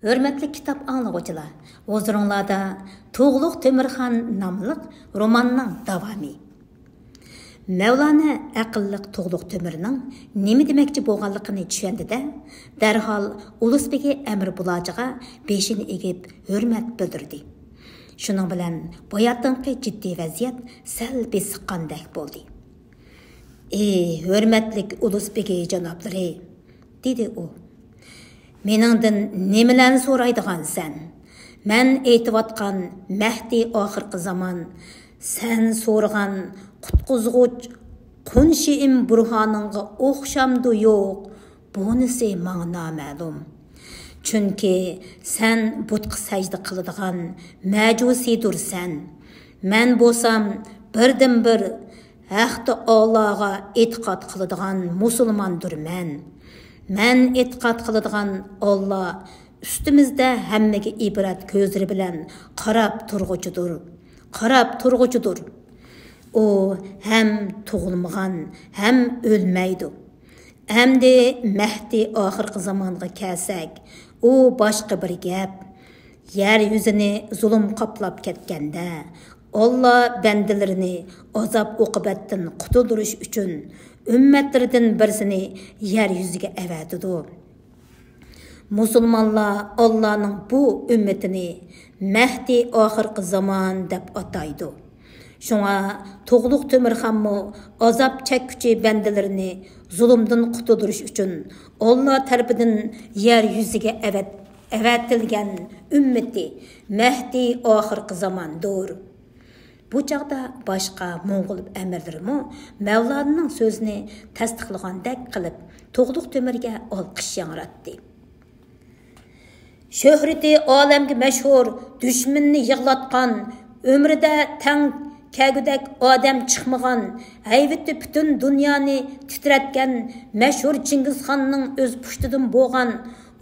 Hürmetli kitap anlıqçılar, huzurunlarda Tuğluq Temirxan namlıq romanның davamı. Mevlana aqlliq Tuğluq Temirning nima demoqchi bo'lganligini tushundida, darhol Ulusbegi Amir Bulajıga beshini egib hurmat bildirdi. Shuning bilan boyatınqi jiddiy vaziyat sal besiqqandek bo'ldi. Hurmatlik Ulusbegi janoblari, dedi u. Meningdan nimalarni so'raydigan sen? Men aytayotgan Mahdi oxirgi zamon, sen so'rgan qutquzg'uch Qunshiim burhoningga o'xshamdi yo'q, bunisi menga noma'lum. Chunki sen butqa sajda qiladigan majusidur sen. Men bo'lsam birdan bir haqda Allohga e'tiqod qiladigan musulmondur men. Men e'tiqod qiladigan Alloh ustimizda hammaga ibrat ko'zlari bilan qarab turg'uchidur. O hem tug'ilmagan, hem o'lmaydi. Endi Mahdi oxirgi zamonga kelsak, u boshqa bir gap. Yer yuzini zulm qoplab ketganda, Alloh bandalarini azob uqubatdan qutuldirish uchun ummatlaridan birsini yer yuziga avatidi. Musulmonlar Allohning bu ummatini Mahdi oxirgi zamon deb ataydi. Şuna Tuğluq Temirxanmı azap çekkuchi bandalarini zulmdan qutuldirish uchun Allah tarafidan yer yuziga avatilgan ummati Mahdi oxirgi zamondir. Bu chaqda boshqa Mo'ng'ul amirlarimi Mavlonning so'zini tasdiqlagandek qilib Tuğluq Temirga olqish yangratdi. Şöhreti olamga mashhur, dushmanni yig'latgan, umrida tang kagudek odam chiqmagan, hayvati butun dunyoni titratgan mashhur Chingizxonning o'z pushtidan bo'lgan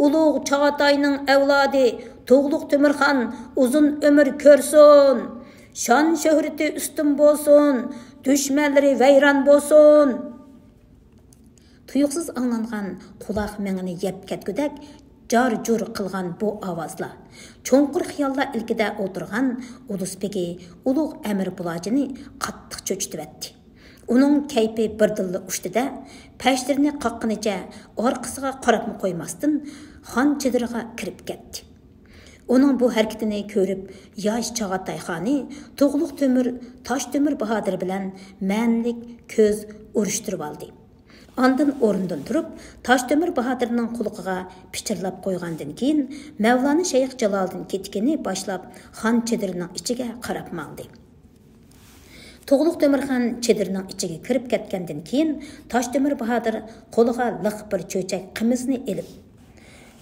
ulug' Chog'atayning avlodi Tuğluq Temirxan uzun umr ko'rsin. Şan şöhreti üstün bolsun, düşmanları vayron bolsun. Tuyuqsiz anlangan quloq mengini yeb ketgudek jar-jur qilgan bu ovozlar cho'nqur xiyollar ilkida o'tirgan Ulusbegi ulug' Amir Bulajini qattiq cho'chitibdi. Uning kayfi birdilla ushtida pashtirini qaqqanicha orqasiga qarabmi qo'ymasdan xon chidiriga kirib ketdi. Onun bu hareketini görüp yosh Chog'atay xoni Tuğluq Toshtemir Bahodir bilan ma'nlik ko'z urishtirib oldi. Ondan o'rnidan turib, Toshtemir Bahodirning quliqiga pichirlab qo'ygandan keyin Mavlona Shayx Jaloliddin ketkini boshlab xon chedirining ichiga qarab maqdi. Tuğluq Temirxan chedirining ichiga kirib ketgandan keyin Toshtemir Bahodir qo'liga liq bir cho'chak qimizni elib,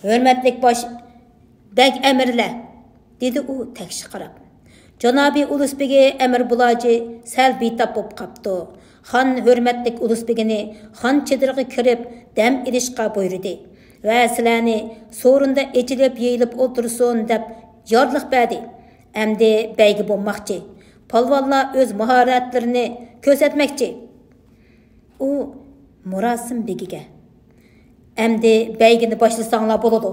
"Hurmatlik bosh Bek emirler, dedi u tekşi qarab. Janobi Ulusbegi Amir Bulajı sal bitap bo'lib qapti. Xon hurmatlik Ulusbegini xon chediriga kirib dam ilishqa buyurdi. Va sizlarni so'rinda echilib yeyilib o'tirsin deb yorliq berdi. Endi beygi bo'lmoqchi. Polvonlar o'z mahoratlarini ko'rsatmoqchi. U Murasim begiga endi beygini boshlasanglar bo'ladi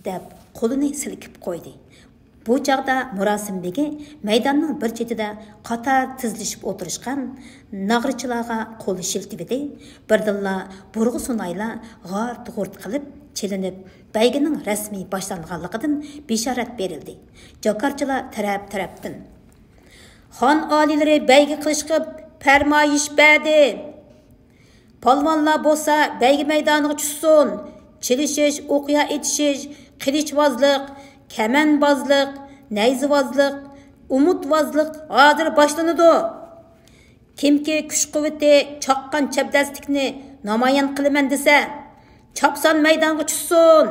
deb qo'lini silkib qo'ydi. Bu chaqda Murasim begi maydonning bir chetida qator tizlashib o'tirishgan nag'richilarga qo'l shiltibdi. Birdilla burg'i sunaylar g'art-g'urt qilib chelinib, baygining rasmiy boshlanganligidan bishorat berildi. Jokarchilar taraf-tarafdan xon olilari baygi qilishga farmoyish berdi. Polvonlar bo'lsa baygi maydoniga tushsin. Chilishish, o'qiya etishish, qilichvozlik, kamanbozlik, nayzivozlik, umutvozlik hozir boshlanadi. Kimki kuch-quvvati, chaqqan chabdaslikni namoyon qilaman desa, chopson maydonga tushsin.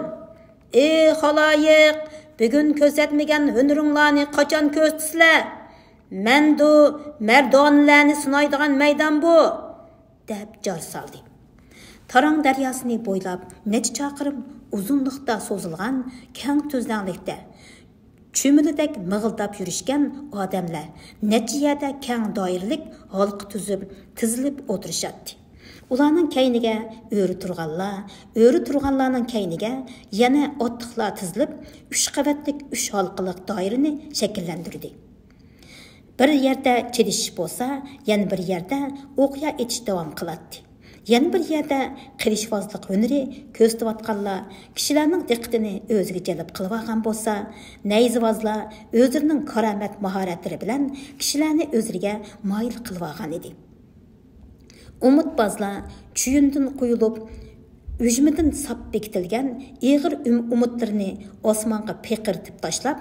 Ey xaloyiq, bugun ko'rsatmagan hunuringlarni qachon ko'rsatsizlar? Mendu mardonlarni sinaydigan maydon bu, deb jar soldi. Tarang daryosini bo'ylab necha chaqirim uzunliqda so'zilgan keng tuzlanlikda cho'milidek mig'ildab yurishgan odamlar necha yerda keng doiralik halqa tuzib tizilib o'tirishadi. Ularning keyniga o'ri turganlarning keyniga yana otliqlar tizilib, 3 qavatlik 3 halqaliq doirani shakllantirdi. Bir yerda chedishish bo'lsa, yana bir yerda o'qiya etish davom qiladi. Yana bir yerda qilishvozlik hunari ko'rsatayotganlar kishilarning diqqatini o'ziga jalb qilib olgan bo'lsa, nayzivozlar o'zlarining karomat mahoratlari bilan kishilarni o'zlariga moyil qilib olgan edi. Umutbozlar chuyundan qo'yilib, Üjmidin sap bekitilgan ig'ir umutlarini osmonga peqirtib tashlab,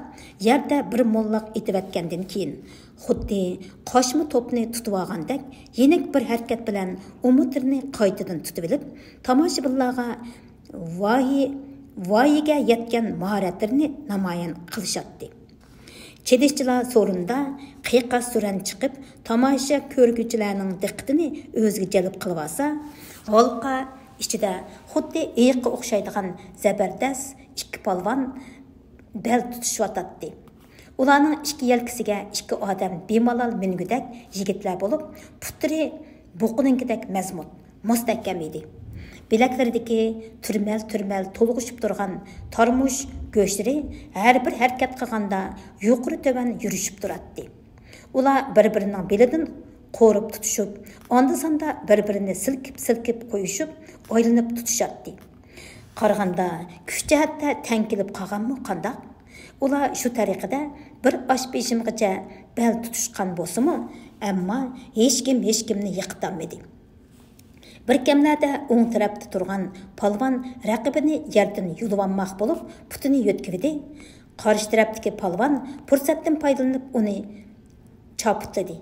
yerda bir mollaq etivatgandan keyin, xuddi qoshma to'pni tutib olgandek, yenik bir harakat bilan umutlarini qaytadan tutib olib, tomoshabinlarga voyiga yetgan mahoratlarini namoyon qilishadi. Chedishchilar so'rinda qiyiqas suran chiqib, tomosha ko'rguvchilarning diqqatini o'ziga jalb qilib olsa, halqa ichida xuddi iyiqqa o'xshaydigan zabardast ikki polvon bel tutishyotdi. Ularning ikki yelkasiga ikki odam bemalol mingudak yigitlar bo'lib, puttiri buquninkidek mazmut, mustahkam edi. Bilaklaridagi turmal to'lg'ishib turgan tarmush go'shlari har bir harakat qilganda yuqori tovan yurishib turadi. Ular bir-birining belidan qo'rib tutishib, onda-sonda bir-birini silkib qo'yishib, o'ylanib tutishadi. Qaraganda kuch jihatda tankilib qolganmi qandoq? Ular shu tariqada bir osh peshimgacha bel tutishgan bo'lsa-mu, ammo hech kimni yiqitolmadi. Bir kamlarda o'ng tarafda turgan polvon raqibini yerdan yulib olmoq bo'lib, putini yo'tkivdi. Qarshi tarafdagi polvon fursatdan foydalanib uni chaputladi.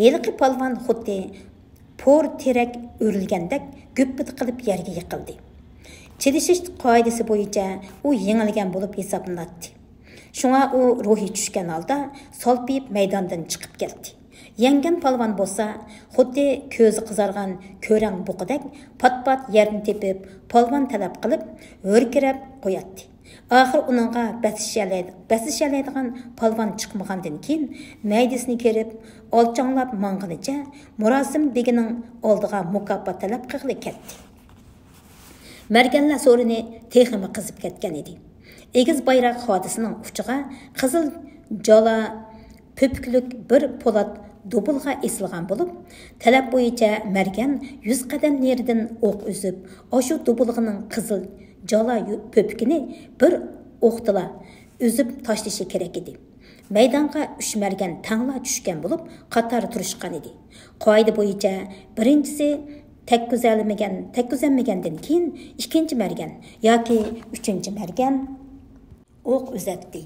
Yelqi polvon xuddi por terak o'rilgandek güppit qilib yerga yiqildi. Chedishish qoidasi bo'yicha u yengilgan bo'lib hisoblanadi. Shunga u ruhi tushgan holda solpiyib maydondan chiqib ketdi. Yengen polvon bo'lsa, xuddi ko'zi qizargan ko'rang buqidek pat-pat yerni tepib, polvon talab qilib, o'rkirab qo'yadi. Axir uningga basishalaydigan polvon chiqmagandan keyin maydisini kerib, olchanglab mang'inicha Murosim begining oldiga mukofot talab qilib ketdi. Marganlar so'rini texmi qizib ketgan edi. Egiz bayroq hodisining uchiga qizil jala pöpkülük bir polat dobulga esilgan bo'lib, talab bo'yicha Margan 100 qadam neridan o'q uzib, oshu dobulg'ining qizil jala pöpkini bir o'qtila uzib tashlashi kerak edi. Maydonga 3 margan tangla tushgan bo'lib, qator turishgan edi. Qoida bo'yicha birinchisi tekkuzlanmagandan keyin ikkinchi margan yoki uchinchi margan o'q uzatdi.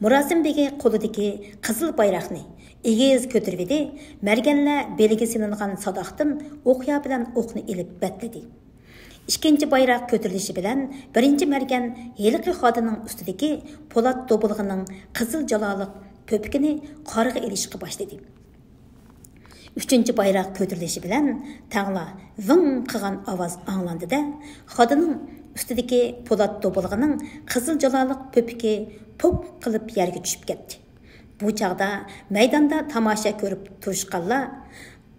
Murosim begi qo'lidagi qizil bayroqni egiz ko'taribdi. Marganlar beliga silingan sadoqdan o'qya bilan o'qni ilib batladi. Ikkinchi bayroq ko'tarilishi bilan birinchi margan yeliqi xodining ustidagi po'lat dobulg'ining qizil jaloliq pöpkini qoriga ilishga boshladi. Üçüncü bayroq ko'tarilishi bilan tangla ving qilgan ovoz anglandida xodining ustidagi po'lat dobulg'ining qizil jaloliq pöpki pop qilib yerga tushib ketdi. Bu chaqda maydonda tomosha ko'rib turishganlar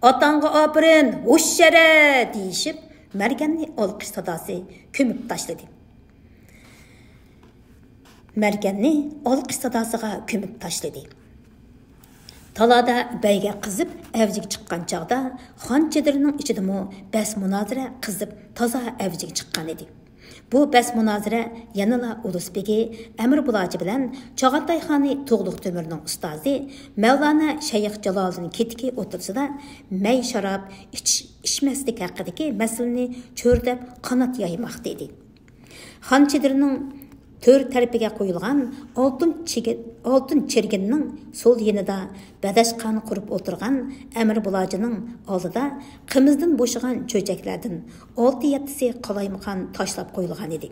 "Otangga opirin, hushshara" deyishib, Marganni olqish sadosi ko'mib tashladi. Marganni olqish sadosiga ko'mib tashladi. Talada bayga qizib, avjiga chiqqan chaqda xon chedirining ichidami bas munozara qizib, toza avjiga chiqqan edi. Bu bas munozara yanıla Ulusbegi Amir Bulaji bilan Chog'atay xoni Tug'luq Temirning ustozi Mavlana Shayx Jaloliddin ketiki o'tirsida may sharob ichmaslik haqidagi masalani cho'rdab qanot yoymoqda edi. Xon chedirining tör tarafiga qo'yilgan oltin cherginning sol yanida badashqani qurib o'tirgan Amir Bulajining oldida qimizdan bo'shagan cho'chaklardan 6-7si qolaymaqan tashlab qo'yilgan edi.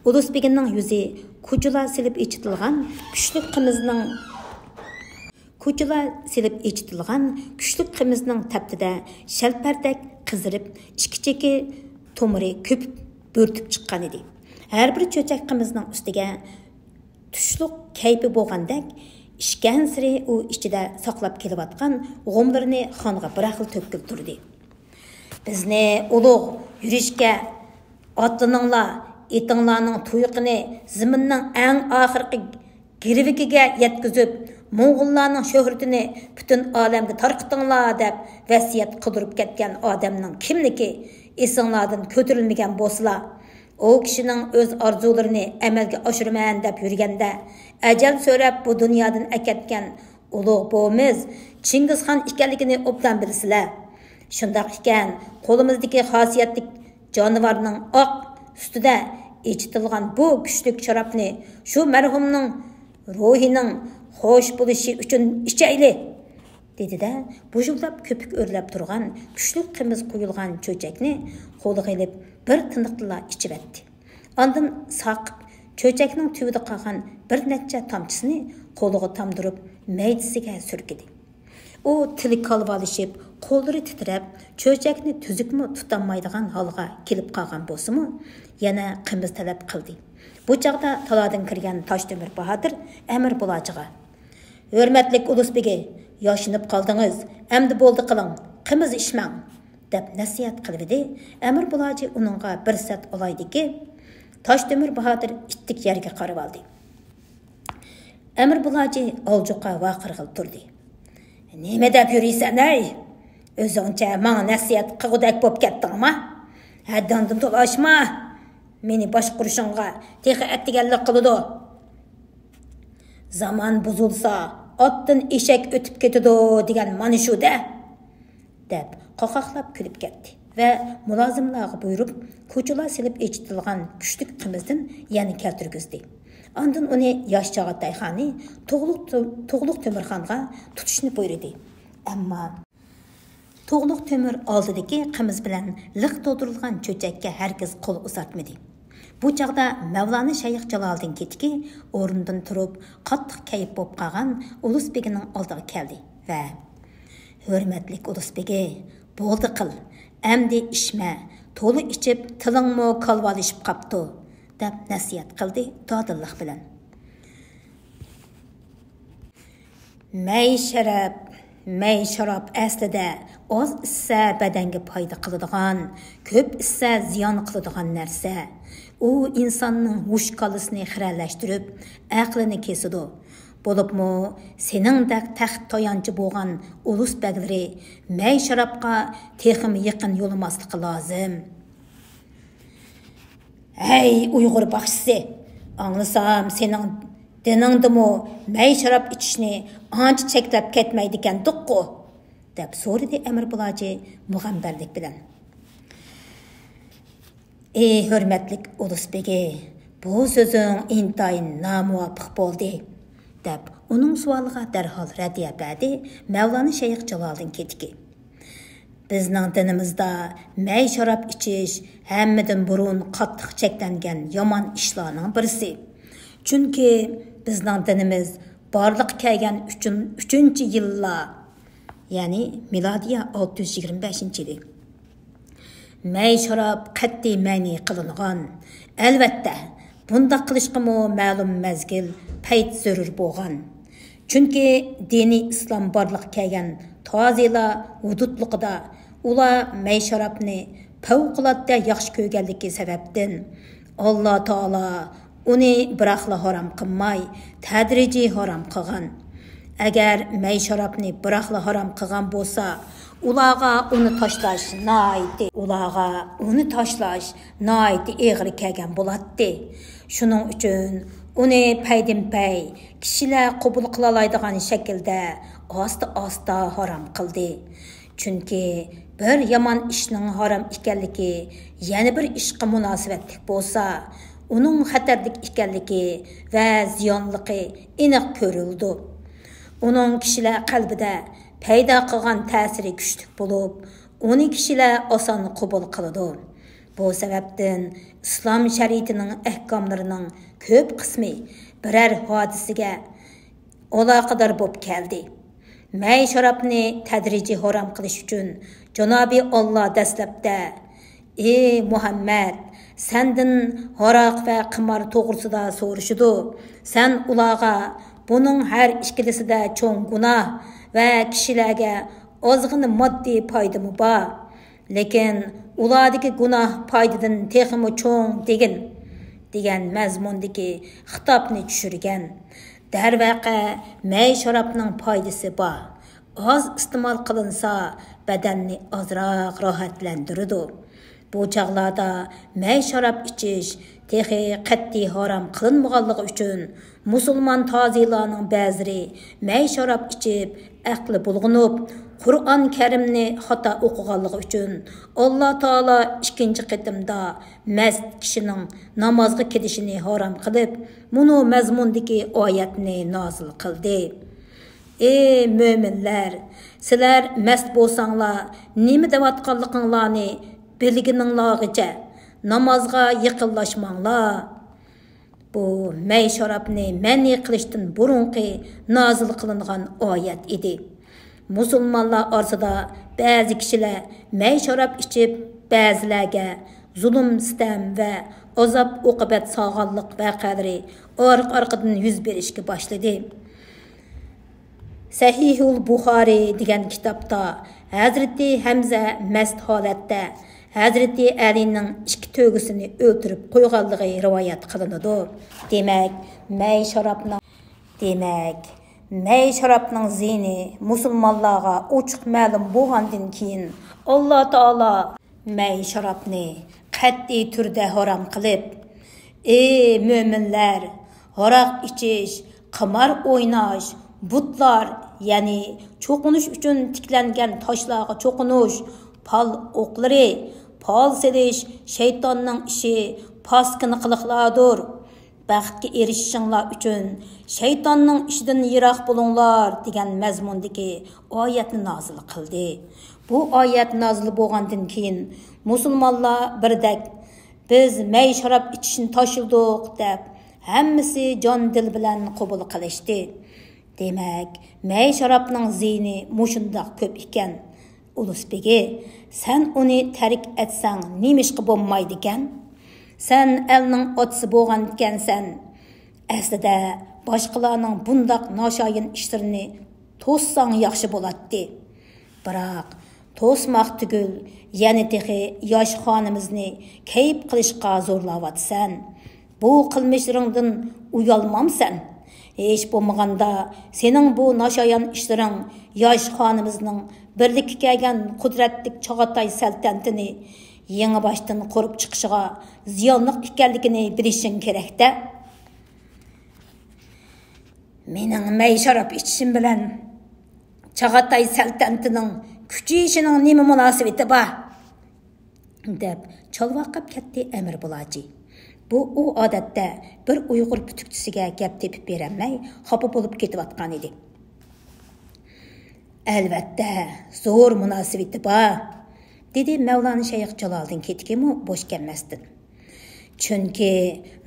Ulusbeginning yuzi kuchula silib ichitilgan kuchli qimizning taptida shalpardak qizirib, ikki-cheki tomiri ko'pib bo'rtib chiqqan edi. Her bir cho'chak qimizning ustiga tushliq kaypi bo'lgandek ishgan siri u ichida saqlab kelayotgan g'omlarini xonga bir xil to'kib turdi. Bizni ulug' yurishga otlaninglar, etinglarning tuyqini zaminning eng oxirgi girvikiga yetkazib, Moğollarning shuhratini butun olamga tarqitinglar deb vasiyat qildirib ketgan odamning kimligi esinglardan ko'tarilmagan bo'lsalar, o kishining o'z orzularini amalga oshirman deb yurganda, ajal so'rab bu dunyodan aketgan ulug' bo'miz Chingizxon ekanligini obdan bilsizlar. Shundoq ekan, qo'limizdagi xosiyatli jonivorning oq ustida ichitilgan bu kuchli sharobni shu marhumning ruhining xo'sh bo'lishi uchun ichayli, dedi-da, bujulab köpük o'rlab turgan kuchli qimiz qo'yilgan cho'chakni qo'liga ilib bir tiniqla ichib etdi. Ondan saqib cho'chakning tubida qolgan bir necha tomchisini qo'liga tamdirib maydisiga surkidi. U tili kalvalishib, qo'llari titrab, cho'chakni tuzukmi tutanmaydigan holga kelib qolgan bo'lsa-mu, yana qimiz talab qildi. Bu chaqda taladan kirgan Toshtemir Bahodir Amir Bulochiga: "Hurmatli Ulusbegi, yoshinib qoldingiz, endi bo'ldi qiling, qimiz ichmang", deb nasihat qildi. Amir Bulochi uningga bir sat olaydiki, Toshtemir Bahodir ittik yerga qarab oldi. Amir Bulochi oljuqqa vaqirg'il turdi. "Nima deb yuriysan ey? O'zingcha menga nasihat qilgudak bo'lib ketdingmi? Haddingdan to'lashma. Meni boshqurishingga texi attiganlik qiladi. Zaman buzilsa, otdan eshak o'tib ketadi degan mana shu-da", deb qoqoqlab kulib ketdi va mulozimlarga buyurib, ko'chalar silib echitilgan kuchli qimizdan yana keltirgizdi. Ondan uni yosh Chog'atayxonni Tug'luq Temirxonga tutishni buyurdi. Ammo Tug'luq Temir oldidagi qimiz bilan liq to'ldirilgan cho'chakka hargiz qo'l uzatmadi. Bu chaqda Mavlona Shayx Jaloliddin ketki o'rnidan turib, qattiq kayib bo'lib qolgan Ulusbegining oldiga keldi va: "Hurmatli Ulusbegi, bo'ldi qil, endi ishma, to'li ichib tilingmo kalvalishib qapti", deb nasihat qildi dodillik bilan. May sharob aslida oz issa badanga foyda qiladigan, ko'p issa ziyon qiladigan narsa. U insonning hush qolisini xiralashtirib, aqlini kesidi. Bo'libmi, seningdek taxt toyanchi bo'lgan ulus baglari may sharobga texim yaqin yo'lamasligi lozim. "Hey Uyg'ur baxshisi, anglasam sening diningdimi may sharob ichishni ancha cheklab ketmaydi ekan do'qqu", deb so'radi Amir Bulochi mug'ambarlik bilan. "Ey hurmatli Ulusbegi, bu so'zing intayin nomuvofiq bo'ldi", deb uning savoliga darhol radiya berdi Mavlona Shayx Jaloliddin ketki. "Bizning dinimizda may sharob ichish hammadan burun qattiq cheklangan yomon ishlarning birisi. Chunki bizning dinimiz barliq kelgan 3-yillar, ya'ni milodiya 625-yili may sharob qat'iy ma'ni qilingan. Albatta, bunda qilishqimi ma'lum mazgil, payt zarur bo'lgan. Chunki diniy islom barliq kelgan tozilar hududliqida ular may sharobni favqulodda yaxshi ko'rganligi sababdan Alloh taolo uni biroqla harom qilmay, tadrijiy harom qilgan. Agar may sharobni biroqla harom qilgan bo'lsa, ularga uni tashlash noiti eg'ir kelgan bo'ladi. Shuning uchun uni paydinpay kishilar qabul qila oladigan shaklda asta harom qildi. Chunki bir yomon ishning harom ekanligi yana bir ishga munosabatli bo'lsa, uning xatarlik ekanligi va ziyonligi aniq ko'rildi. Uning kishilar qalbida paydo qilgan ta'siri kuchli bo'lib, uni kishilar oson qabul qiladi. Bu sababdan islom shariatining ahkomlarining ko'p qismi biror hodisaga aloqador bo'lib keldi. May sharobni tadrijiy harom qilish uchun Janobi Alloh dastlabda: "Ey Muhammad, sendin haroq va qimor to'g'risida so'rashidi. Sen ularga buning har ikkilisida cho'ng gunoh va kishilarga ozg'ina moddiy foydami bor. lekin ulardagi gunoh foydadan texmi cho'ng degan mazmundagi xitobni tushirgan. Darvaqa may sharobning foydasi bor. Az iste'mol qilinsa badanni ozroq rohatlantiradi. Bu chaqlarda may sharob ichish texi qat'iy harom qilinmaganligi uchun musulmon tozilarning ba'zilari may sharob ichib aqli bulg'unib Qur'on Karimni xato o'qiganligi uchun Alloh taolo ikkinchi qitimda mast kishining namozga ketishini harom qilib, bunu mazmundagi oyatni nozil qildi. Ey mo'minlar, sizlar mast bo'lsanglar, nima deyotganliginglarni bilgininglargacha namozga yaqinlashmanglar. Bu may sharobni ma'ni qilishdan burunqi nozil qilingan oyat edi. Musulmonlar orasida ba'zi kishilar may sharob ichib, ba'zilarga zulm, sitam va azob oqibat sog'anliq voqealari orqa-orqadan yuz berishga boshladi. Sahihul Buxoriy degan kitobda Hazrati Hamza mast holatda Hazrati Alining ikki to'g'isini o'ltirib qo'yganligi rivoyat qilinadi. Demak, may sharobning zini musulmonlarga ochiq ma'lum bo'lgandan keyin Alloh taolo may sharobni qat'iy turda harom qilib, ey mo'minlar, aroq ichish, qimor o'ynash, butlar, ya'ni cho'qinish uchun tiklangan toshlarga cho'qinish, pal o'qlari, pal selish shaytonning ishi, paskini qiliqlardir. Baxtga erishishinglar uchun shaytonning ishidan yiroq bo'linglar degan mazmundagi oyatni nozil qildi. Bu oyat nozil bo'lgandan keyin musulmonlar birdak biz may sharob ichishni tashildik deb hammasi jon dil bilan qabul qilishdi. Demak, may sharobning zini mushundoq ko'p ekan. Ulusbegi, sen uni tark etsang nimishqa bo'lmaydi ekan? Sen elning otisi bo'lgan ekansan. Aslida boshqalarning bundoq noshoyin ishlarini to'ssang yaxshi bo'ladi. Biroq to'smoq tugul, yana texi yosh xonimizni kayib qilishga zo'rlayapsan. Bu qilmishlaringdan uyalmamsan. Hech bo'lmaganda sening bu noshoyon ishlaring yosh xonimizning birlikka kelgan qudratli Chog'atay saltanatini yangi boshdan qurib chiqishiga ziyonli ekanligini bilishing kerak-da. Mening may sharob ichishim bilan Chog'atay saltanatining kuchayishining nima munosabati bor? deb chalvaqib ketdi Amir Bulaji. Bu o odatda bir Uyg'ur putukchisiga gap tepib berolmay, xafa bo'lib ketayotgan edi. Albatta, zo'r munosabati bor, dedi Mavlana Shayx Jaloliddin Ketkimi bo'sh kelmasdan. Chunki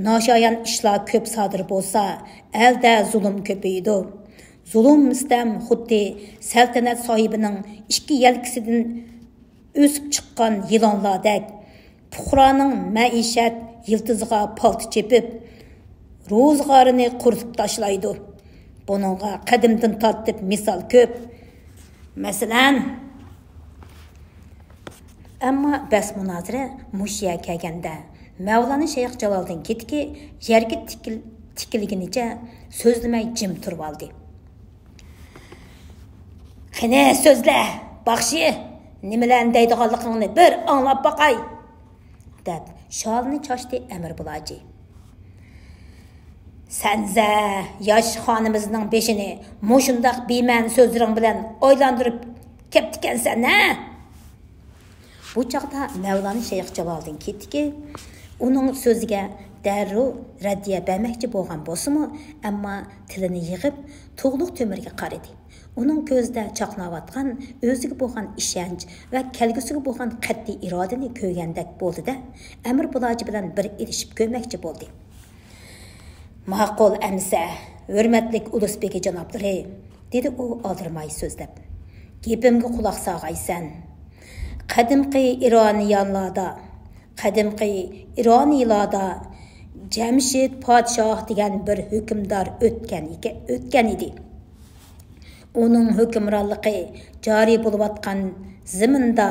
noshoyan ishlar ko'p sodir bo'lsa, elda zulm ko'paydi. Zulm istam xuddi saltanat sohibining ikki yelkasidan o'sib chiqqan yilonlardek puhroning maishat yiltiziga palti chepib, ro'zg'orini quritib tashlaydi. Buningga qadimdan tortib misol ko'p. Masalan, ammo bas munozara mushiya kelganda Mavlana Shayx Jaloliddin Ketki yerga tikilgunicha so'zlamay jim turib oldi. "Qani so'zla, baxshi, nimalarni deydiganligingni bir anglab boqay", deb sholni choshdi Amir Bulaji. "Sanza yosh xonimizning beshini mushundoq beyman so'zlaring bilan o'ylantirib keptikansan, ha?" Bu chaqda Mavlana Shayx Jaloliddin Ketki uning so'ziga darrov raddiya bermoqchi bo'lgan bo'lsa-mu, ammo tilini yig'ib tug'liq to'mirga qaradi. Uning ko'zida chaqnayotgan o'ziga bo'lgan ishonch va kelgusiga bo'lgan qat'iy irodani ko'rgandek bo'ldi-da, Amir Bulaji bilan bir erishib ko'rmoqchi bo'ldi. "Ma'qul amsa, hurmatli Ulusbegi janoblari", dedi u oldirmay so'zlab. "Gapimga quloq solg'aysan. Qadimqi Ironiylarda Jamshid podshoh degan bir hukmdor o'tgan edi. Uning hukmronligi joriy bo'layotgan zaminda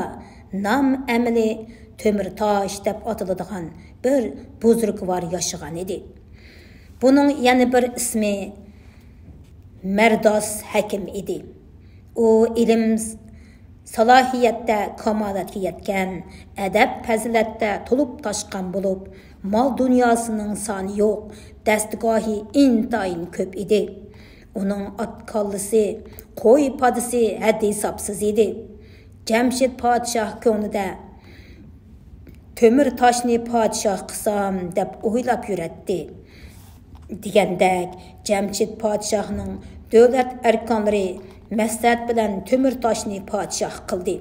nam əmili Tömürtaş deb atıladigan bir buzrukvar yaşagan edi. Bunun yana bir ismi Merdas Hakim idi. O ilim salohiyatda kamolatga yetgan, adab fazilatda to'lib toshgan bo'lib, mol dunyosining soni yo'q, dastgohi intayin ko'p edi. Uning ot kallisi, qo'y podisi haddi hisobsiz edi. Jamshid podshoh ko'nglida Tömürtaşni podshoh qilsam deb o'ylab yuratdi. Degandek, Jamshid podshohning davlat arkonlari maslahat bilan Tömürtaşni podshoh qildi.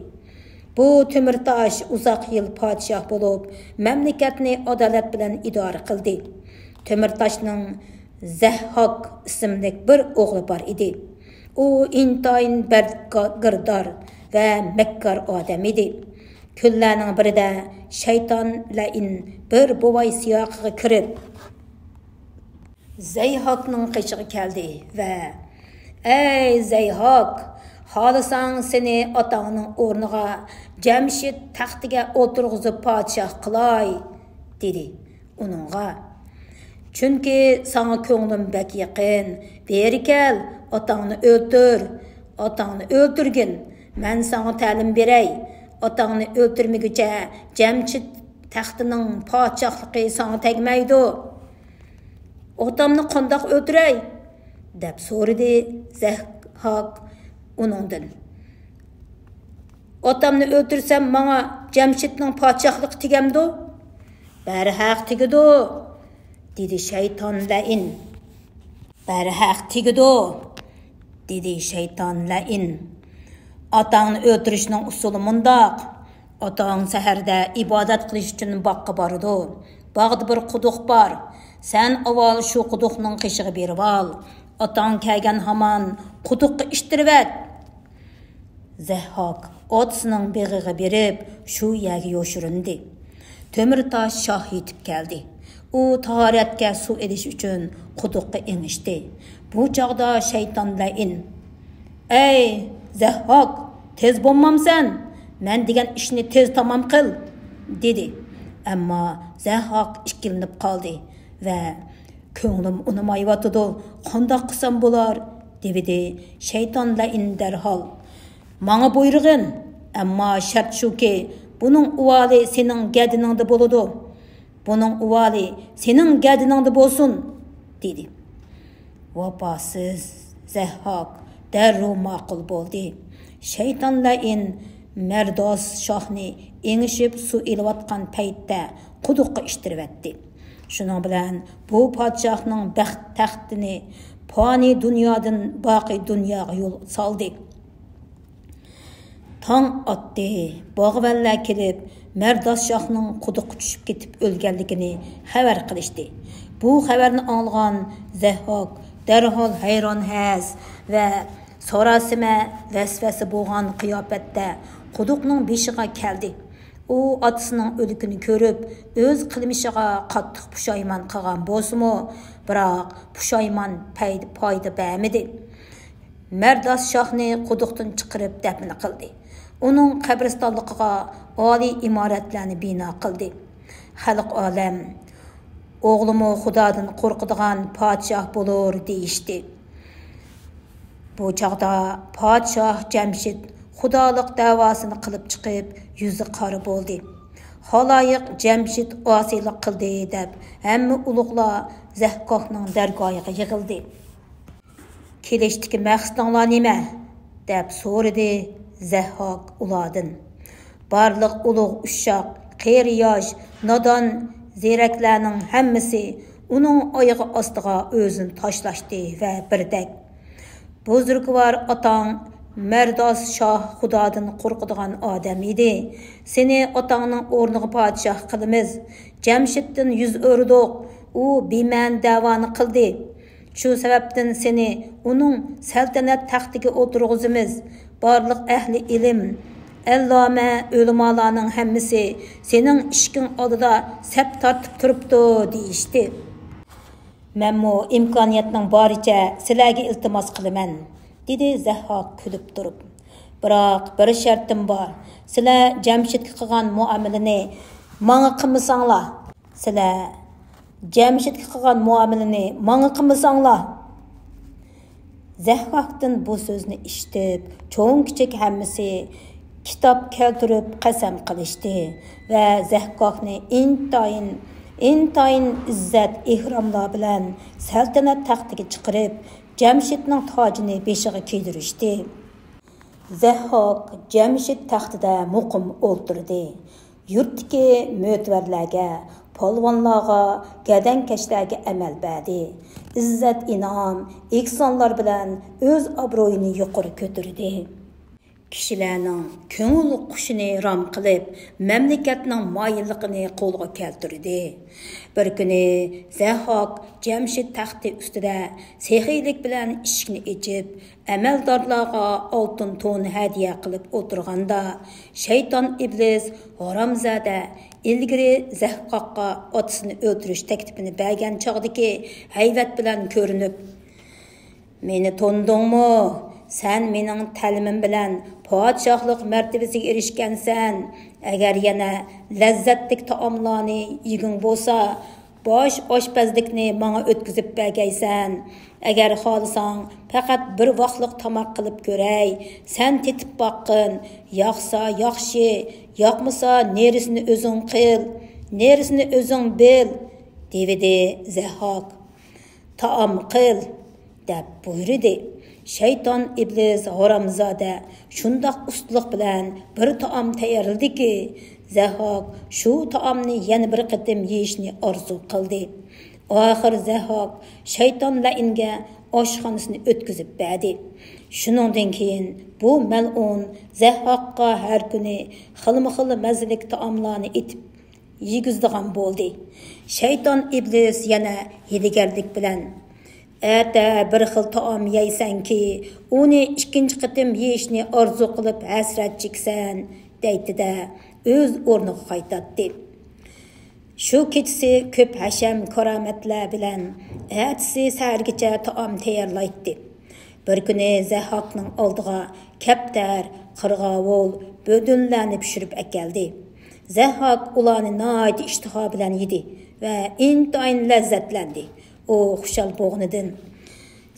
Bu Tömürtaş uzoq yil podshoh bo'lib, mamlakatni adolat bilan idora qildi. Tömürtaşning Zahhok ismli bir o'g'li bor edi. U intayin girdor va makkor odam edi. Kunlarning birida shayton lain bir buvay siyoqiga kirib Zayhokning qishig'i keldi va "Ey Zayhok, xohlasang seni otangning o'rniga Jamshid taxtiga o'tirg'izib podshoh qilay" dedi uningga. Chunki sana ko'nglim bak yaqin. Beri kel, otangni o'ltir. Otangni o'ltirgin. Men sana ta'lim beray. Otangni o'ltirmaguncha Jamshid taxtining podshohligi sana tegmaydi. Otamni qandoq o'ltiray? deb so'radi Zahhok uningdan. Otamni o'ltirsam menga Jamshidning podshohligi tegamdi? Barhaq tegidi, dedi shayton lain. Barhaq tegidi, dedi shayton lain. Otangni o'ltirishning usuli mundoq. Otang saharda ibodat qilish uchun boqqa boradi. Bog'da bir quduq bor. Sen avval shu quduqning qishig'i berib ol. Otang kelgan hamon quduqqa ishtirvat. Zahhok otasining beg'iga berib, shu yerga yo'shirindi. Tömürtaş shoh yetib keldi. U tahoratga suv edish uchun quduqqa engishdi. Bu chog'da shayton lain: "Ey Zahhok, tez bo'lmamsan? Men degan ishni tez tamom qil", dedi. Ammo Zahhok ikkilinib qoldi va ko'nglim unimayotidi, qandoq qilsam bo'lar, dedi. Shayton lain darhol: "Menga buyrug'in, ammo shart shuki, buning uvoli sening gadiningda bo'ladi. Buning uvoli sening gadiningda bo'lsin", dedi. Vafosiz Zahhok darrov ma'qul bo'ldi. Shayton lain Merdas shohni engishib suv elayotgan paytda quduqqa ishtirvatdi. Shuning bilan bu podshohning baxt taxtini fani dunyodan boqiy dunyoga yo'l soldi. Tong otdi, bog'vanlar kelib, Merdas shohning quduqqa tushib ketib o'lganligini xabar qilishdi. Bu xabarni olgan Zahhok darhol hayron has va sorasima vasvasi bo'lgan qiyofatda quduqning beshiga keldi. U otasining o'likini ko'rib, o'z qilmishiga qattiq pushaymon qilgan bo'lsa-mu, biroq pushaymon foyda bermadi. Merdas shohni quduqdan chiqarib dafn qildi. Uning qabristonligiga oliy imoratlarni bino qildi. Xalq olam o'g'limi Xudodan qo'rqadigan podshoh bo'lur deyishdi. Bu chaqda podshoh Jamshid xudolik davosini qilib chiqib, yuzi qora bo'ldi. Xaloyiq Jamshid osiylik qildi deb hamma ulug'lar Zahhokning dargohiga yig'ildi. "Kelishdiki maqsadinglar nima?" deb so'radi Zahhok ulardan. Barliq ulug' ushoq, qeri yosh, nodon zeraklarning hammasi uning oyog'i ostiga o'zini tashlashdi va birdak: "Buzrukvar otang Merdas shoh Xudodan qo'rqadigan odam edi. Seni otangning o'rniga podshoh qilamiz. Jamshiddan yuz o'rdik. U beman davoni qildi. Shu sababdan seni uning saltanat taxtiga o'tirg'izimiz. Barliq ahli ilm, alloma ulamolarning hammasi sening ishking oldida sap tortib turibdi" deyishdi. "Menmo imkoniyatning boricha sizlarga iltimos qilaman", dedi Zahhok kulib turib. Biroq bir shartim bor. Sizlar Jamshidga qilgan muomalani menga qilmasanglar. Sizlar Jamshidga qilgan muomalani menga qilmasanglar. Zahhokdan bu so'zni eshitib, cho'ng kichik hammasi kitob keltirib qasam qilishdi va Zahhokni intayin izzat ihromlar bilan saltanat taxtiga chiqarib, Jamshidning tojini beshiga kiydirishdi. Zahhok Jamshid taxtida muqim o'ltirdi. Yurtdagi mo'tvarlarga, polvonlarga, gadankashlarga amal berdi. İzzat inom, ihsonlar bilan o'z obro'yini yuqori ko'tardi. Kishilarning ko'ngil qushini rom qilib, mamlakatning moyilligini qo'lga keltirdi. Bir kuni Zahhok Jamshid taxti ustida sexiylik bilan eshikni ochib, amaldorlarga oltin to'n hadiya qilib o'tirganda, shayton iblis G'oromzada ilgari Zahhokqa otasini o'ldirish taklifini bergan chog'dagi hayvat bilan ko'rinib, "Meni tondingmi? Sen mening ta'limim bilan podshohlik martabasiga erishgansan. Agar yana lazzatli taomlarni yeging bo'lsa, bosh oshpazlikni menga o'tkazib bergaysan. Agar xohlasang, faqat bir vaqtlik tomoq qilib ko'ray. Sen tetib boqqin. Yoqsa yaxshi, yoqmasa nerisini o'zing qil, nerisini o'zing bil", dedi Zahhok. "Taom qil", deb buyurdi. Shayton iblis G'oromzoda shundoq ustlik bilan bir taom tayyorladiki, Zahhok shu taomni yana bir qatim yeyishni orzu qildi. Oxir Zahhok shayton lainga oshxonasini o'tkazib berdi. Shuningdan keyin bu mal'un Zahhokqa har kuni xilma-xil mazalik taomlarni etib yegizdigan bo'ldi. Shayton iblis yana hiligarlik bilan "Ata bir xil taom yeysanki, uni ikkinchi qatim yeyishni orzu qilib hasrat cheksan", deydi-da o'z o'rniga qaytadi. Shu kechasi ko'p hasham karomatlar bilan atisi sahargacha taom tayyorlaydi. Bir kuni Zahhokning oldiga kaptar, qirg'ovul, bo'dinlarni pishirib akeldi. Zahhok ularni nihoyat ishtiho bilan yedi va intayin lazzatlandi. O xushal bo'g'nidan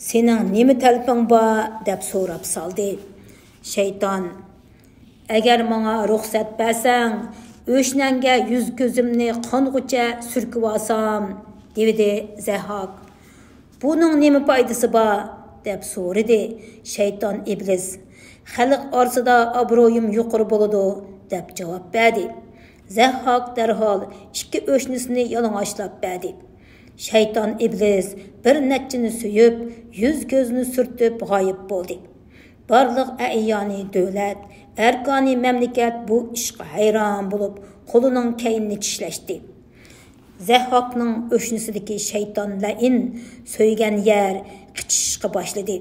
"Sening nima talping bor?" deb so'rab soldi. Shayton "Agar menga ruxsat bersang, o'shnanga yuz ko'zimni qong'ucha surkib olsam", dedi Zahhok. "Buning nima foydasi bor?" deb so'radi shayton iblis. "Xalq orasida obro'yim yuqori bo'ladi", deb javob berdi. Zahhok darhol ikki o'shnisini yalang'ochlab berdi. Shayton iblis bir nechini suyib, yuz ko'zni surtib g'oyib bo'ldi. Barliq ayyoni davlat, arkoni mamlakat bu ishga hayron bo'lib, qo'lining kayinni tishlashdi. Zahhokning o'shnisidagi shayton lain so'ygan yer qichishishga boshladi.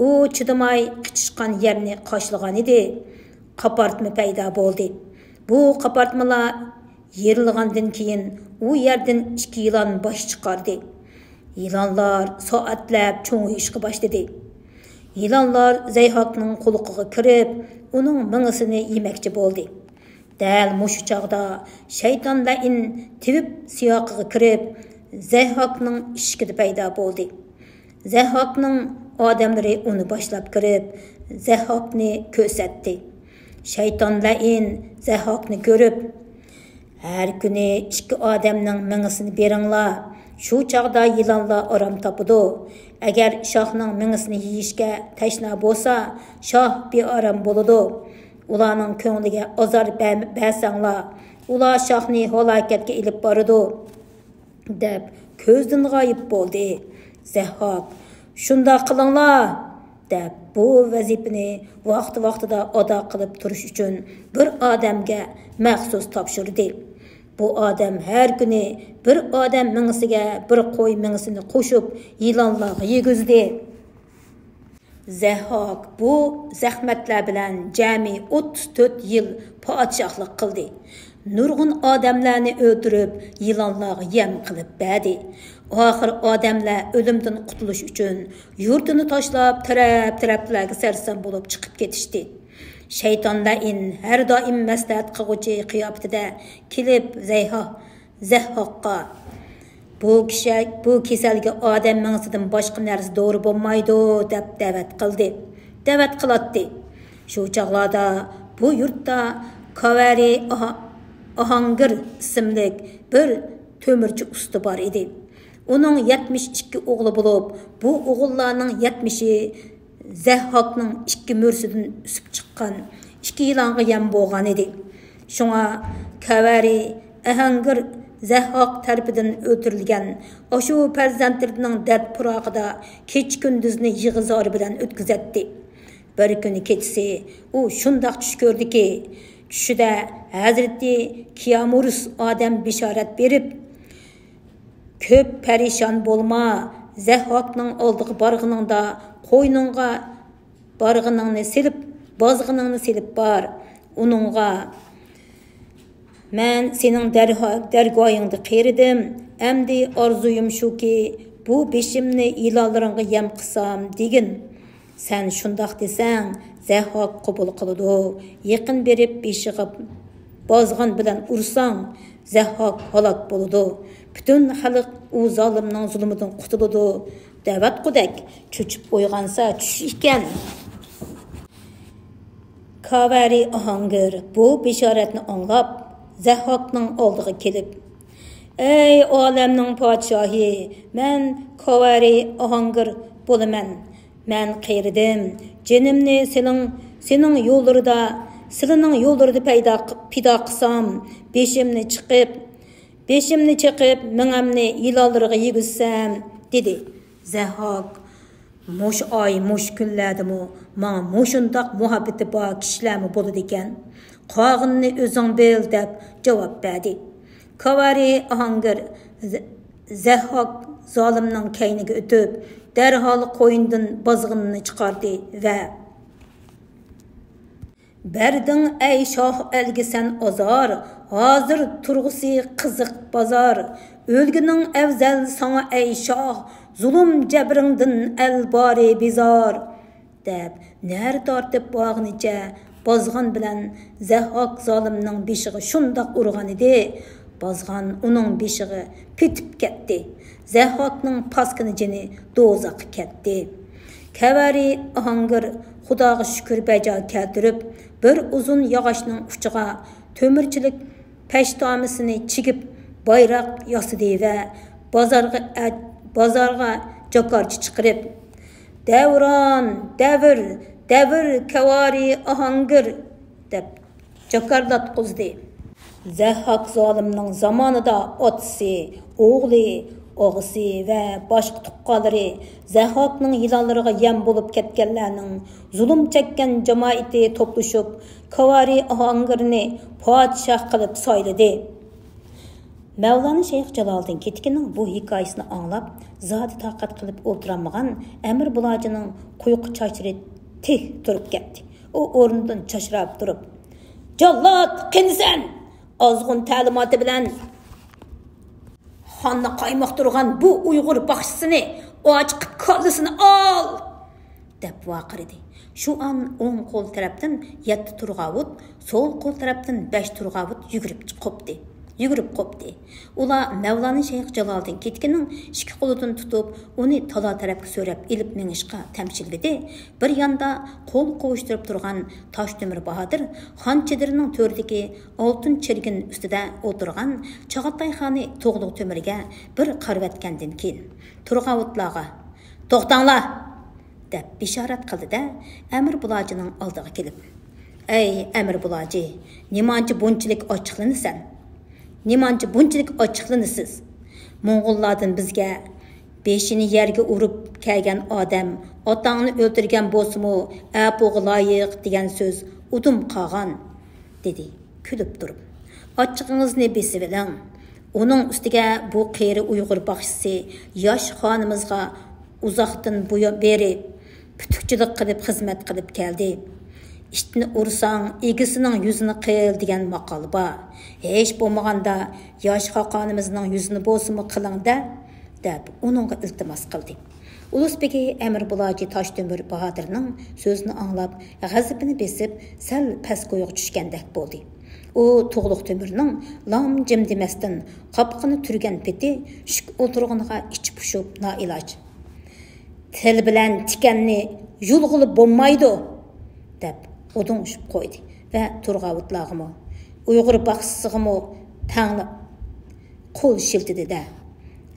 U chidamay qichishgan yerni qoshlagan edi. Qapartma paydo bo'ldi. Bu qapartmalar yerilgandan keyin u yerdan 2 yilon bosh chiqardi. Yilonlar soatlab cho'ng'ishga boshladi. Yilonlar Zahhokning quloqiga kirib, uning mingisini yemoqchi bo'ldi. Dal mushu chog'da shayton lain tibib siyoqiga kirib, Zahhokning eshigida paydo bo'ldi. Zahhokning odamlari uni boshlab kirib, Zahhokni ko'rsatdi. Shayton lain Zahhokni ko'rib, "Har kuni 2 odamning mingisini beringlar. Shu chog'da yilonlar orom topadi. Agar shohning mingisini yeyishga tashna bo'lsa, shoh beorom bo'ladi. Ularning ko'ngliga azor bersanglar, ular shohni halokatga ilib boradi", deb ko'zdan g'oyib bo'ldi. Zahhok "Shunda qilinglar", deb bu vazifani vaqti-vaqtida ado qilib turish uchun bir odamga maxsus topshirdi. Bu odam har kuni bir odam mingisiga bir qo'y mingisini qo'shib yilonlarga yegizdi. Zahhok bu zahmatlar bilan jami 34 yil podshohlik qildi. Nurg'un odamlarni o'ldirib, yilonlarga yem qilib berdi. Oxir odamlar o'limdan qutulish uchun yurtini tashlab taraf-taraflarga sarson bo'lib chiqib ketishdi. Şeytanda her daim məsləhət qılğucu qiyofatida kelib Zəhhaqqa bu kasalga odam mingsidan boshqa narsa doğru bo'lmaydi deb da'vat qilatdi. Shu chaqlarda bu yurtda Kavari Ahangir ismli bir tömürçü usta bor edi. Uning 72 o'g'li bo'lib, bu o'g'illarning 70i Zəhhaqning 2 mürsidan üsüp chiqqan 2 yilonga yam bo'lgan edi. Shunga Kavari Ahangir Zəhhaq tarafidan o'ldirilgan o'shu farzandlarining dard purog'ida kech kunduzni yig'izori bilan o'tkazatdi. Bir kuni kechasi u shundoq tush ko'rdiki, tushida Hazrati Kiyamurus odam bishorat berib, ko'p parishon bo'lma, Zəhhaqning oldiga borg'iningda qo'yningga borg'iningni silib, bozg'iningni silib bor. Uningga "Men sening dargoyingda qeridim, endi orzuyum shuki, bu beshimni ilonlaringga yem qilsam" degin. Sen shundoq desang, Zəhhaq qabul qiladi. Yaqin berib beshiga bozg'in bilan ursang, Zəhhaq halok bo'ladi. Bütün xalq u zolimning zulmidan qutuladi. Da'vat qudak cho'chib o'yg'ansa tush ekan. Kavari Ahangir bu bishoratni anglab Zəhhaqning oldiga kelib, "Ey olamning podshohi, men Kavari Ahangir bo'laman. Men qeridim. Jinimni sening yo'llarida, sizning yo'llarida pido qilsam, beshimni chiqib, mingamni ilonlarga yegizsam" dedi. Zəhhaq mush oy, mush kunlardimi, "Men mushundoq muhabbati bor kishilarmi bo'ladi ekan? Qog'inni o'zing bil" deb javob berdi. Kavari Ahangir Zəhhaq zolimning kayniga o'tib, darhol qo'yindan bozg'inni chiqardi va "Berding ey shoh elga sen ozor, hozir turg'usi qiziq bozor. O'lgining afzal sana ey shoh, zulm jabringdan el bori bezor" deb nar tortib bog'nicha bozg'in bilan Zəhhaq zolimning beshiga shundoq urgan edi. Bozg'in uning beshiga petib ketdi. Zəhhaqning paskini jini do'zaxga ketdi. Kavari Ahangir Xudoga shukr bajo keltirib, bir uzun yog'ochning uchiga to'mirchilik peshtomisini chigib bayroq yosidi va bozorga jokorchi chiqarib, davr Kavari Ahangir deb jokorlatqizdi. Zəhhaq zolimning zamonida otisi, o'g'li, o'g'isi va boshqa tuqqanlari Zəhhaqning ilonlariga yem bo'lib ketganlarning zulm chekkan jamoati to'plashib Kavari Ahangirni podshoh qilib sayladi. Mavlana Shayx Jaloliddin Ketkining bu hikoyasini anglab, zodi taqat qilib o'tiramagan Amir Bulojining quyuq chochlari tik turib ketdi. U o'rnidan chashrab turib, "Jallod, qinsan! Ozg'un ta'limoti bilan xonni qaymoqtirgan bu Uyg'ur baxshisini ochiq kollasini ol" deb vaqirdi. Shu an o'ng qo'l tarafdan 7 turg'avut, so'l qo'l tarafdan 5 turg'avut yugurib qopdi. Ular Mavlana Shayx Jaloliddin Ketkining ikki qo'lidan tutib, uni tala tarafga so'rab ilib minishga tamshildi. Bir yanda qo'l qo'yishtirib turgan Toshtemir Bahodir xon chedirining to'rdagi oltin chirgin ustida o'tirgan Chag'atay xoni to'g'liq to'mirga bir qarvatgandan keyin turg'avutlarga "To'xtanglar" deb bishorat qildi-da, Amir Bulojining oldiga kelib, "Ey Amir Buloji, nimancha bunchalik ochiqlanasan? Nimancha bunchalik ochiqlanasiz? Mo'ng'ullardan bizga beshini yerga urib kelgan odam otangni o'ldirgan bo'lsa-mu, apuga loyiq degan so'z udum qolgan" dedi kulib turib. "Ochig'ingizni besib oling. Uning ustiga bu qeri Uyg'ur baxshisi yosh xonimizga uzoqdan beri putukchilik qilib xizmat qilib keldi. İştini ursang, egisining yuzini qil degan maqol bor. Hech bo'lmaganda yosh xaqonimizning yuzini bo'lsinmi qiling-da" deb uningga iltimos qildi. Ulusbegi Әмір Бұлажы Таштөмір Баһадырның сөзін аңлап, ғазыбыны бесіп, сәл пәс қойғы түшкендек болды. О, Туғлық Төмірнің лам жем деместін қапқыны түрген петі шүк отырғыныға іч пұшып на илаж. Тіл білән тікенні юлғылы болмайды, деп одың ұшып қойды. Вә Тұрғавытлағымы, ұйғыр бақсысығымы таңлып, қол шілтіді де.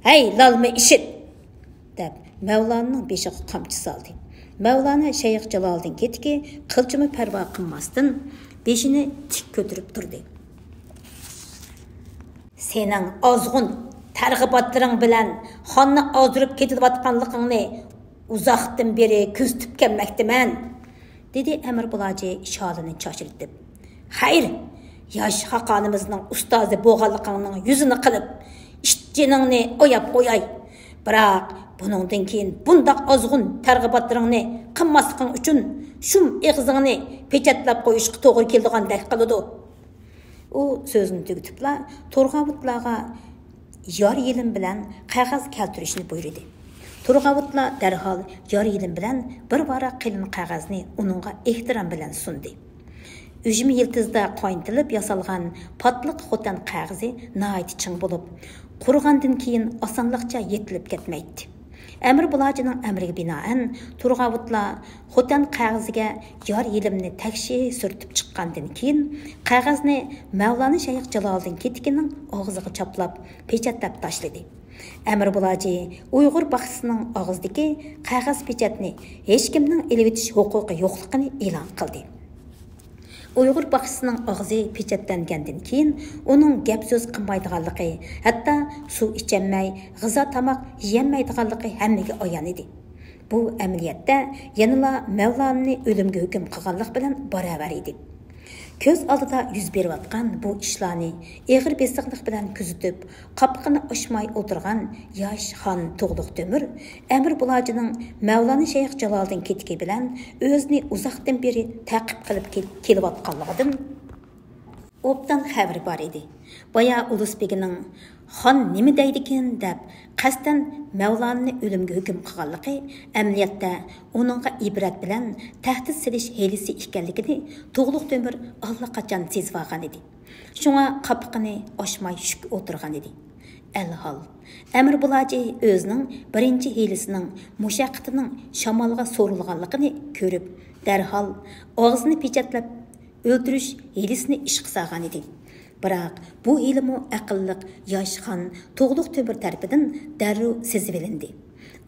«Әй, лалмы ішіт!» деп Мәуланның бешіғі қамчы салды. Мәуланы Шайық Жалалдың кетіге қылчымы пәрва қылмастын, бешіні тік көтіріп тұрды. «Сенің азғын, тәрғібаттырың білән, ханны аздырып кетіп атқанлықыңны ұзақтың бері көз түпкенмәктімен», dedi Әмір Бұлажы шалыны чашыртып. «Хайр, яш хақанымызның ұстазы боғалықыңның yüzіні қылып, işçinіңні ойап қойай. Бірақ, бұныңден кейін бұндақ азғын тәрғібаттырыңны қыммасықың үшін шум еғізіңні печатлап қойышқы тоғыр келдіған дәк қылыды». O sözünü tügütüpla Turgavutlağa yar елім білән қағаз кәлтүрішіні бұйрыды. Turgavutla dərhal yar елім білән bir vara qilin қағазны onunğa ehtiram біләn sundu. Ücümü yıldızda qoyntılıb yasalğan patlıq xotan қағызы naiti çıng bulup, qurğandın keyin asanlıqça yetilib ketmeydi. Әмір Бұлажының әмірге бinaən Turgavutla xotan қағызыға yar елімні тәкші сүртіп шыққандың кейін қағазны Мәуланы Шайық Жалалдың кетікінің ağzıға çaplap, печаттап ташлады. Әмір Бұлажы ұйғыр бақсысының ağızdaki қағаз печатны ешкімнің елеветіш huquqi yo'qligini e'lon qildi. Uyghur baxşısının ağzı peçetlengəndən keyin onun gəp söz qılmaydiganlığı, hətta su içəmməy, gıza tamaq yeyənməydiganlığı həmməgə ayan idi. Bu əməliyyatda yanıla Mevlanını ölümgə hüküm qılğanlıq bilan baravar idi. Көз алдыда yüz berip atqan bu işlarni eğir besiqliq bilan күзүтүп, qapqını aşmay o'tirgan yosh xon Tuğluq Tömür Әмір Бұлажының Мәуланы Шайық Жалалдың ketigi bilan o'zini uzoqdan beri taqib qilib kelib atqanligidan obdan xabar bor edi. Boya Ulusbegining xon nima deydikin deb qasdan Mevlanını ölümgə hüküm qılğanlığı əməliyyatda onunğa ibrat bilan təhdid silish helisi ekanligini Tuğluq Tömür allaqachon sezib olgan edi. Şuna qapqını aşmay şük o'tirgan edi. Elhal Әмір Бұлажы өзінің birinci helisining mushaqqatining shamolga so'rilganligini ko'rib, darhol og'zini pechatlab o'ldirish helisini ishqa solgan edi. Biroq bu ilmi aqlliq yosh xon Tuğluq Tömür tarafidan darrov sezib olindi.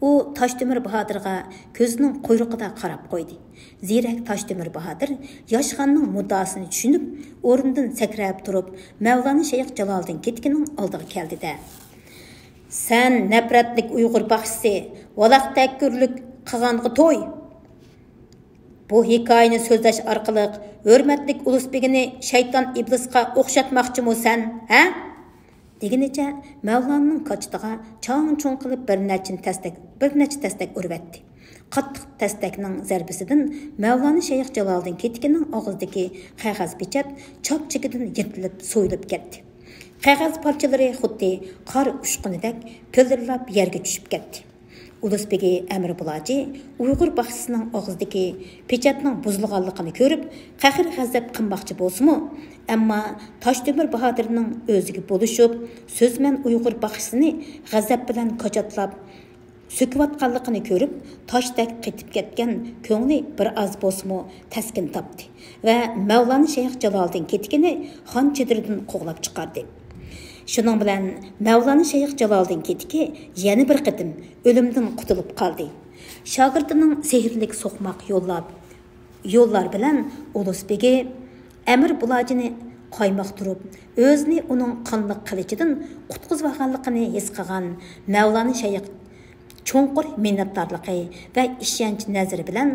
U Taşdömür Bahadırga ko'zining quyruqida qarab qo'ydi. Zirak Taşdömür Bahadır yosh xonning muddasini tushunib, o'rnidan sakrab turib, Mevlana Shayx Jaloliddin ketkining oldiga keldi-da. "Sen nafratlik Uyg'ur baxshisi, valaq takkurlik qilganga to'y. Bu hikoyani so'zlash orqali hurmatlik Ulusbegini shayton iblisga o'xshatmoqchimi sen, ha?" degenicha Mevlanning qochtig'iga cho'ng-cho'ng qilib bir necha tastak urvatdi. Qattiq tastakning zarbisidan Mevlana Shayx Jaloliddin ketikining og'zidagi qog'oz pechat chop-chekidan yirtilib, so'yilib ketdi. Qog'oz parchalari xuddi qor ushqunidek pildirlab yerga tushib ketdi. Ulusbegi Әмір Бұлажы Uyg'ur baxshisining og'zidagi pechatning buzilganligini ko'rib, qahr g'azab qilmoqchi bo'lsa-mu, ammo Taşdömür Bahadırning o'ziga bo'lishib, so'zman Uyg'ur baxshisini g'azab bilan qochatlab so'kiyotganligini ko'rib, toshdek qetib ketgan ko'ngli bir oz bo'lsa-mu taskin topdi va Mevlana Shayx Jaloliddin ketikini xon chediridan qo'g'lab chiqardi. Şunun bilan Mevlana Shayx Jaloliddin ketiki yana bir qitim o'limdan qutulib qoldi. Shogirdining sehrlik so'qmoq yo'llar bilan Ulusbegi Әмір Бұлажыны qaymoq turib, o'zini uning qonliq qilichidan qutqizib olganligini his qilgan Mevlana Shayx cho'nqur minnatdorligi va ishonch nazari bilan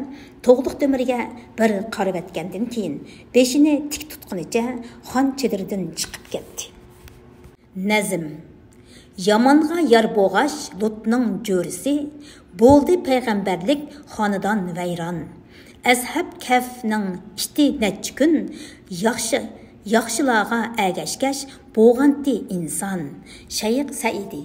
Tuğluq Tömürga bir qarab etgandan keyin beshini tik tutqunicha xon chediridan chiqib ketdi. Nazm Yamanğa yar bo'g'ash Lutning jo'risi bo'ldi payg'ambarlik xonadon vayron. Azhab kafning ishti necha kun yaxshilarga agashgash bo'g'anti inson. Shayx Saidi